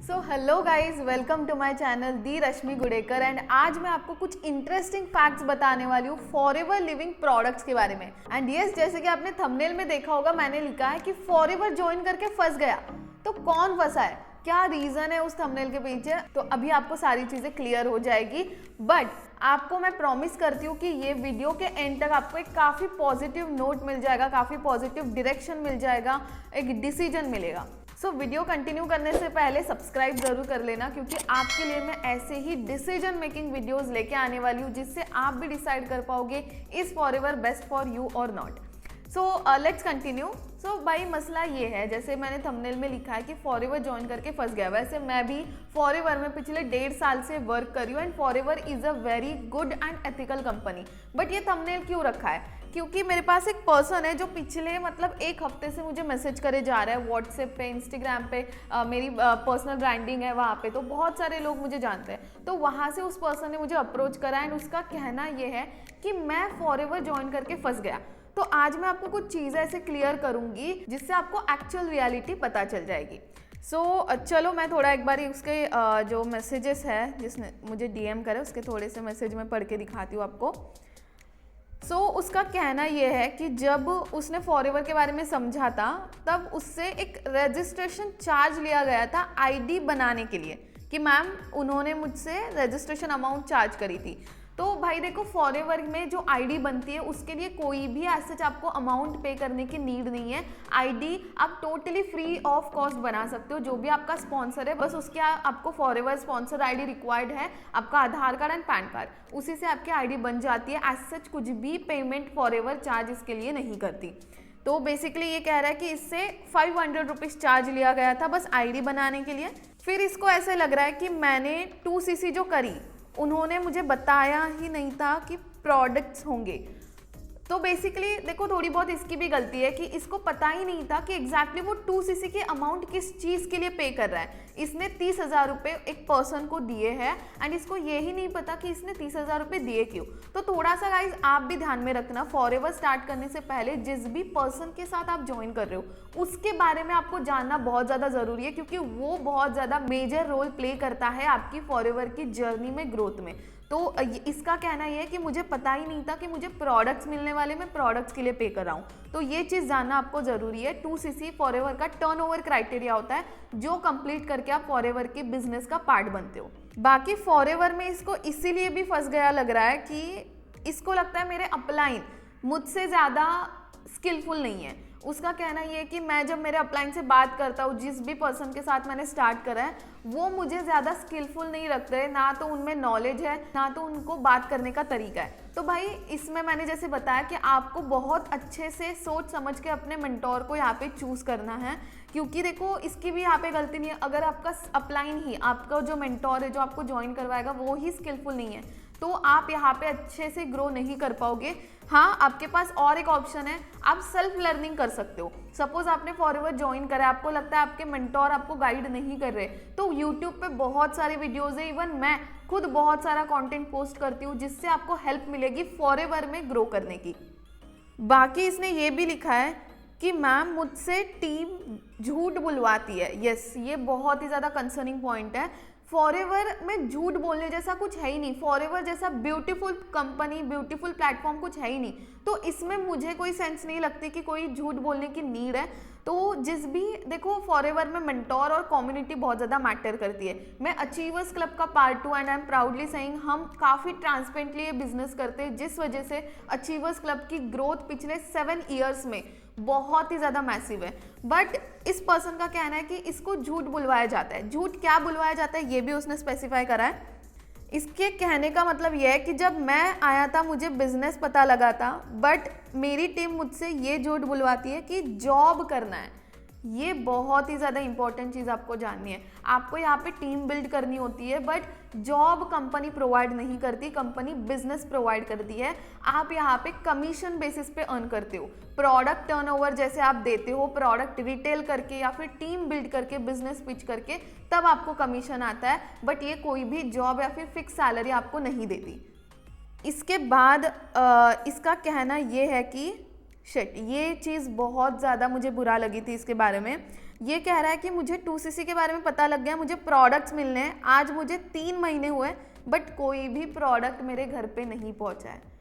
So hello guys, welcome to my channel the Rashmi Gudekar. And आज मैं आपको कुछ इंटरेस्टिंग फैक्ट्स बताने वाली हूँ फॉरएवर लिविंग प्रोडक्ट्स के बारे में। एंड यस, जैसे कि आपने थंबनेल में देखा होगा, मैंने लिखा है कि फॉरएवर ज्वाइन करके फंस गया। तो कौन फंसा है, क्या रीजन है उस थंबनेल के पीछे, तो अभी आपको सारी चीजें क्लियर हो जाएगी। बट आपको मैं प्रॉमिस करती हूँ कि ये वीडियो के एंड तक आपको एक काफी पॉजिटिव नोट मिल जाएगा, काफी पॉजिटिव डायरेक्शन मिल जाएगा, एक डिसीजन मिलेगा। सो वीडियो कंटिन्यू करने से पहले सब्सक्राइब जरूर कर लेना, क्योंकि आपके लिए मैं ऐसे ही डिसीजन मेकिंग वीडियोस लेके आने वाली हूँ जिससे आप भी डिसाइड कर पाओगे is forever best for you or not. So let's continue. So भाई मसला ये है, जैसे मैंने थंबनेल में लिखा है कि फॉरएवर ज्वाइन करके फंस गया। वैसे मैं भी फॉरएवर में पिछले 1.5 साल से वर्क कर रही हूँ and forever is a very good and ethical company. But ये थंबनेल क्यों रखा है, क्योंकि मेरे पास एक पर्सन है जो पिछले मतलब 1 हफ्ते से मुझे मैसेज करे जा रहा है व्हाट्सएप पे, इंस्टाग्राम पे, मेरी पर्सनल ब्रांडिंग है वहाँ पे, तो बहुत सारे लोग मुझे जानते हैं। तो वहाँ से उस पर्सन ने मुझे अप्रोच करा एंड उसका कहना ये है कि मैं फॉरएवर ज्वाइन करके फंस गया। तो आज मैं आपको कुछ चीज़ें ऐसे क्लियर करूँगी जिससे आपको एक्चुअल रियलिटी पता चल जाएगी। चलो मैं थोड़ा एक बार उसके जो मैसेजेस है जिसने मुझे डीएम करे उसके थोड़े से मैसेज मैं पढ़ के दिखाती हूँ आपको। उसका कहना यह है कि जब उसने फॉरएवर के बारे में समझा था तब उससे एक रजिस्ट्रेशन चार्ज लिया गया था आईडी बनाने के लिए, कि मैम उन्होंने मुझसे रजिस्ट्रेशन अमाउंट चार्ज करी थी। तो भाई देखो, फॉरएवर में जो आईडी बनती है उसके लिए कोई भी ऐसे आपको अमाउंट पे करने की नीड नहीं है। आईडी आप टोटली फ्री ऑफ कॉस्ट बना सकते हो। जो भी आपका स्पॉन्सर है बस उसके आपको फॉरएवर स्पॉन्सर आईडी रिक्वायर्ड है, आपका आधार कार्ड एंड पैन कार्ड, उसी से आपकी आईडी बन जाती है। एज सच कुछ भी पेमेंट फॉरएवर चार्ज इसके लिए नहीं करती। तो बेसिकली ये कह रहा है कि इससे 500 रुपीज़ चार्ज लिया गया था बस आईडी बनाने के लिए। फिर इसको ऐसे लग रहा है कि मैंने 2cc जो करी उन्होंने मुझे बताया ही नहीं था कि प्रोडक्ट्स होंगे। तो बेसिकली देखो, थोड़ी बहुत इसकी भी गलती है कि इसको पता ही नहीं था कि एग्जैक्टली वो 2cc के अमाउंट किस चीज़ के लिए पे कर रहा है। इसने 30,000 रुपये एक पर्सन को दिए हैं एंड इसको ये ही नहीं पता कि इसने 30,000 रुपये दिए क्यों। तो थोड़ा सा गाइज आप भी ध्यान में रखना, फॉरएवर स्टार्ट करने से पहले जिस भी पर्सन के साथ आप ज्वाइन कर रहे हो उसके बारे में आपको जानना बहुत ज़्यादा ज़रूरी है, क्योंकि वो बहुत ज़्यादा मेजर रोल प्ले करता है आपकी फॉरएवर की जर्नी में, ग्रोथ में। तो इसका कहना यह है कि मुझे पता ही नहीं था कि मुझे प्रोडक्ट्स मिलने वाले, मैं प्रोडक्ट्स के लिए पे कर रहा हूँ। तो ये चीज़ जानना आपको ज़रूरी है। 2cc फॉरएवर का टर्नओवर क्राइटेरिया होता है जो कंप्लीट करके आप फॉरएवर के बिजनेस का पार्ट बनते हो। बाकी फॉरएवर में इसको इसीलिए भी फंस गया लग रहा है कि इसको लगता है मेरे अपलाइन मुझसे ज़्यादा स्किलफुल नहीं है। उसका कहना ये है कि मैं जब मेरे अपलाइन से बात करता हूँ, जिस भी पर्सन के साथ मैंने स्टार्ट करा है वो मुझे ज़्यादा स्किलफुल नहीं लगते हैं, ना तो उनमें नॉलेज है ना तो उनको बात करने का तरीका है। तो भाई इसमें मैंने जैसे बताया कि आपको बहुत अच्छे से सोच समझ के अपने मेंटोर को यहाँ पे चूज़ करना है, क्योंकि देखो इसकी भी यहाँ पे गलती नहीं है। अगर आपका अपलाइन ही, आपका जो मेंटोर है जो आपको ज्वाइन करवाएगा वो ही स्किलफुल नहीं है तो आप यहाँ पे अच्छे से ग्रो नहीं कर पाओगे। हाँ, आपके पास और एक ऑप्शन है, आप सेल्फ लर्निंग कर सकते हो। सपोज आपने फॉरएवर ज्वाइन करा, आपको लगता है आपके मेंटोर आपको गाइड नहीं कर रहे, तो यूट्यूब पे बहुत सारे वीडियोज़ है, इवन मैं खुद बहुत सारा कंटेंट पोस्ट करती हूँ जिससे आपको हेल्प मिलेगी फॉरएवर में ग्रो करने की। बाकी इसने ये भी लिखा है कि मैम मुझसे टीम झूठ बुलवाती है। यस, ये बहुत ही ज़्यादा कंसर्निंग पॉइंट है। फॉरएवर में झूठ बोलने जैसा कुछ है ही नहीं। फॉरएवर जैसा ब्यूटीफुल कंपनी, ब्यूटीफुल प्लेटफॉर्म कुछ है ही नहीं। तो इसमें मुझे कोई सेंस नहीं लगती कि कोई झूठ बोलने की नीड है। तो जिस भी देखो, फॉरएवर में मेंटोर और कम्युनिटी बहुत ज़्यादा मैटर करती है। मैं अचीवर्स क्लब का पार्ट हूँ and I am proudly saying हम काफ़ी ट्रांसपेरेंटली ये बिजनेस करते हैं, जिस वजह से अचीवर्स क्लब की ग्रोथ पिछले 7 ईयर्स में बहुत ही ज़्यादा मैसिव है। बट इस पर्सन का कहना है कि इसको झूठ बुलवाया जाता है। झूठ क्या बुलवाया जाता है ये भी उसने स्पेसिफाई करा है। इसके कहने का मतलब यह है कि जब मैं आया था मुझे बिजनेस पता लगा था, बट मेरी टीम मुझसे ये झूठ बुलवाती है कि जॉब करना है। ये बहुत ही ज़्यादा इंपॉर्टेंट चीज़ आपको जाननी है। आपको यहाँ पे टीम बिल्ड करनी होती है, बट जॉब कंपनी प्रोवाइड नहीं करती, कंपनी बिजनेस प्रोवाइड करती है। आप यहाँ पे कमीशन बेसिस पे अर्न करते हो। प्रोडक्ट टर्नओवर जैसे आप देते हो, प्रोडक्ट रिटेल करके या फिर टीम बिल्ड करके, बिजनेस पिच करके, तब आपको कमीशन आता है। बट ये कोई भी जॉब या फिर फिक्स सैलरी आपको नहीं देती। इसके बाद इसका कहना ये है कि शिट, ये चीज़ बहुत ज़्यादा मुझे बुरा लगी थी इसके बारे में ये कह रहा है कि मुझे 2cc के बारे में पता लग गया, मुझे प्रोडक्ट्स मिलने हैं, आज मुझे 3 महीने हुए बट कोई भी प्रोडक्ट मेरे घर पे नहीं पहुंचा है।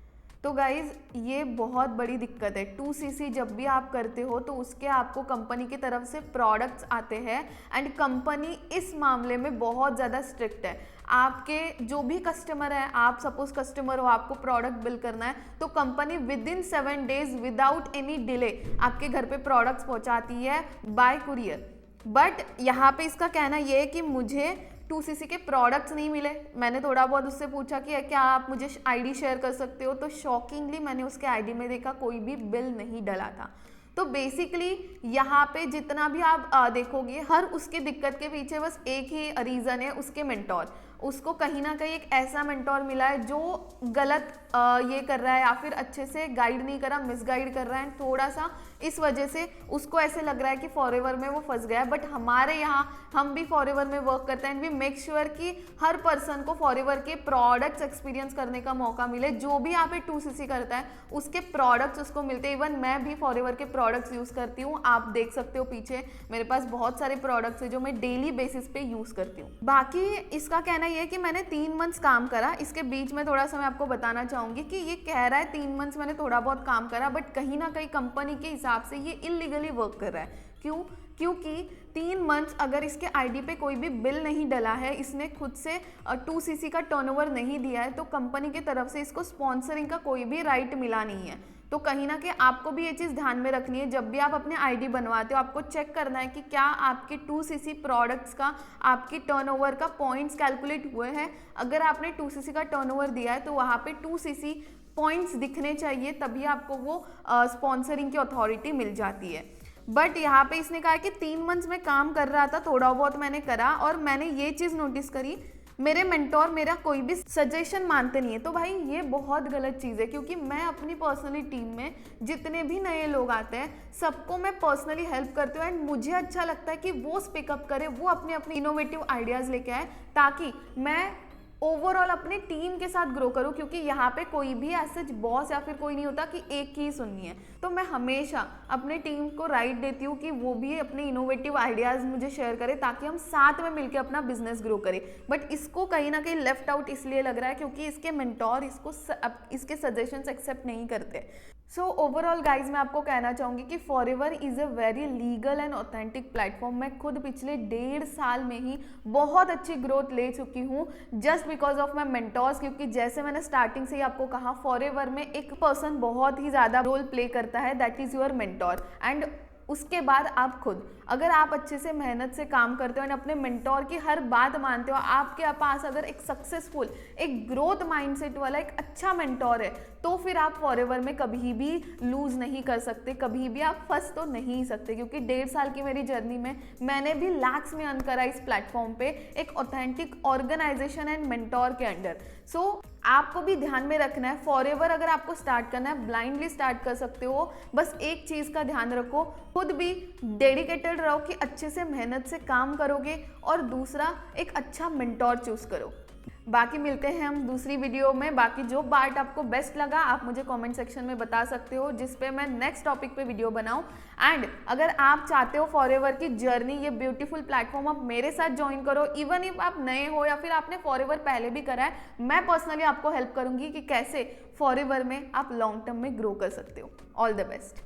तो गाइज़ ये बहुत बड़ी दिक्कत है। 2cc जब भी आप करते हो तो उसके आपको कंपनी की तरफ से प्रोडक्ट्स आते हैं एंड कंपनी इस मामले में बहुत ज़्यादा स्ट्रिक्ट है। आपके जो भी कस्टमर है, आप सपोज कस्टमर हो, आपको प्रोडक्ट बिल करना है तो company with in 7 days without any delay आपके घर पे प्रोडक्ट्स पहुंचाती है बाय कुरियर। बट यहाँ पे इसका कहना ये है कि मुझे 2cc के प्रोडक्ट्स नहीं मिले। मैंने थोड़ा बहुत उससे पूछा कि क्या आप मुझे आईडी शेयर कर सकते हो, तो शॉकिंगली मैंने उसके आईडी में देखा कोई भी बिल नहीं डला था। तो बेसिकली यहाँ पे जितना भी आप देखोगे हर उसकी दिक्कत के पीछे बस एक ही रीज़न है, उसके मेंटोर। उसको कहीं ना कहीं एक ऐसा मेंटोर मिला है जो गलत ये कर रहा है या फिर अच्छे से गाइड नहीं कर रहा, मिसगाइड कर रहा है। थोड़ा सा इस वजह से उसको ऐसे लग रहा है कि फॉरएवर में वो फंस गया है। बट हमारे यहाँ हम भी फॉरएवर में वर्क करते हैं एंड वी मेक श्योर कि हर पर्सन को फॉरएवर के प्रोडक्ट्स एक्सपीरियंस करने का मौका मिले। जो भी यहाँ पे 2cc करता है उसके प्रोडक्ट्स उसको मिलते हैं। इवन मैं भी फॉरएवर के प्रोडक्ट्स यूज़ करती हूँ, आप देख सकते हो पीछे मेरे पास बहुत सारे प्रोडक्ट्स हैं जो मैं डेली बेसिस पे यूज़ करती हूँ। बाकी इसका कहना ये है कि मैंने 3 मंथ्स काम करा। इसके बीच में थोड़ा सा मैं आपको बताना चाहूँगी कि ये कह रहा है 3 मंथ्स मैंने थोड़ा बहुत काम करा, बट कहीं ना कहीं कंपनी के हिसाब से ये इलीगली वर्क कर रहा है। क्यों? क्योंकि 3 मंथ्स अगर इसके आईडी पे कोई भी बिल नहीं डला है, इसने खुद से 2cc का टर्नओवर नहीं दिया है, तो कंपनी की तरफ से इसको स्पॉन्सरिंग का कोई भी राइट मिला नहीं है। तो कहीं ना कहीं आपको भी ये चीज़ ध्यान में रखनी है। जब भी आप अपने आईडी बनवाते हो आपको चेक करना है कि क्या आपके 2cc प्रोडक्ट्स का आपकी टर्नओवर का पॉइंट्स कैलकुलेट हुए हैं। अगर आपने 2cc का टर्नओवर दिया है तो वहाँ पे 2cc पॉइंट्स दिखने चाहिए, तभी आपको वो स्पॉन्सरिंग की अथॉरिटी मिल जाती है। बट यहाँ पे इसने कहा कि 3 मंथ्स में काम कर रहा था, थोड़ा बहुत मैंने करा और मैंने ये चीज़ नोटिस करी मेरे मेंटोर मेरा कोई भी सजेशन मानते नहीं है। तो भाई ये बहुत गलत चीज़ है, क्योंकि मैं अपनी पर्सनली टीम में जितने भी नए लोग आते हैं सबको मैं पर्सनली हेल्प करती हूँ एंड मुझे अच्छा लगता है कि वो स्पीकअप करे, वो अपने अपने इनोवेटिव आइडियाज़ लेके आए ताकि मैं ओवरऑल अपनी टीम के साथ ग्रो करूं। क्योंकि यहाँ पे कोई भी ऐसे बॉस या फिर कोई नहीं होता कि एक की ही सुननी है। तो मैं हमेशा अपने टीम को राइट देती हूँ कि वो भी अपने इनोवेटिव आइडियाज़ मुझे शेयर करें ताकि हम साथ में मिलकर अपना बिजनेस ग्रो करें। बट इसको कहीं ना कहीं लेफ्ट आउट इसलिए लग रहा है क्योंकि इसके मेंटोर इसके सजेशंस एक्सेप्ट नहीं करते। सो ओवरऑल गाइज मैं आपको कहना चाहूँगी कि forever is a very legal and authentic platform. मैं खुद पिछले 1.5 साल में ही बहुत अच्छी ग्रोथ ले चुकी हूँ just because of my mentors. क्योंकि जैसे मैंने स्टार्टिंग से ही आपको कहा फॉरएवर में एक पर्सन बहुत ही ज़्यादा रोल प्ले करता है, that is your mentor. And उसके बाद आप खुद अगर आप अच्छे से मेहनत से काम करते हो और अपने मेंटोर की हर बात मानते हो, आपके पास अगर एक सक्सेसफुल एक ग्रोथ माइंडसेट वाला एक अच्छा मेंटोर है तो फिर आप फॉरएवर में कभी भी लूज़ नहीं कर सकते, कभी भी आप फंस तो नहीं सकते। क्योंकि 1.5 साल की मेरी जर्नी में मैंने भी लैक्स में अर्न करा इस प्लेटफॉर्म पे एक ऑथेंटिक ऑर्गेनाइजेशन एंड मेंटोर के अंडर। सो आपको भी ध्यान में रखना है फॉरएवर अगर आपको स्टार्ट करना है ब्लाइंडली स्टार्ट कर सकते हो। बस एक चीज़ का ध्यान रखो, खुद भी डेडिकेटेड रहो कि अच्छे से मेहनत से काम करोगे और दूसरा एक अच्छा मेंटोर चूज करो। बाकी मिलते हैं हम दूसरी वीडियो में। बाकी जो पार्ट आपको बेस्ट लगा आप मुझे कमेंट सेक्शन में बता सकते हो जिस पे मैं नेक्स्ट टॉपिक पे वीडियो बनाऊं। एंड अगर आप चाहते हो फॉरएवर की जर्नी ये ब्यूटीफुल प्लेटफॉर्म आप मेरे साथ ज्वाइन करो, इवन इफ आप नए हो या फिर आपने फॉरएवर पहले भी करा है, मैं पर्सनली आपको हेल्प करूंगी कि कैसे फॉरएवर में आप लॉन्ग टर्म में ग्रो कर सकते हो। All the best.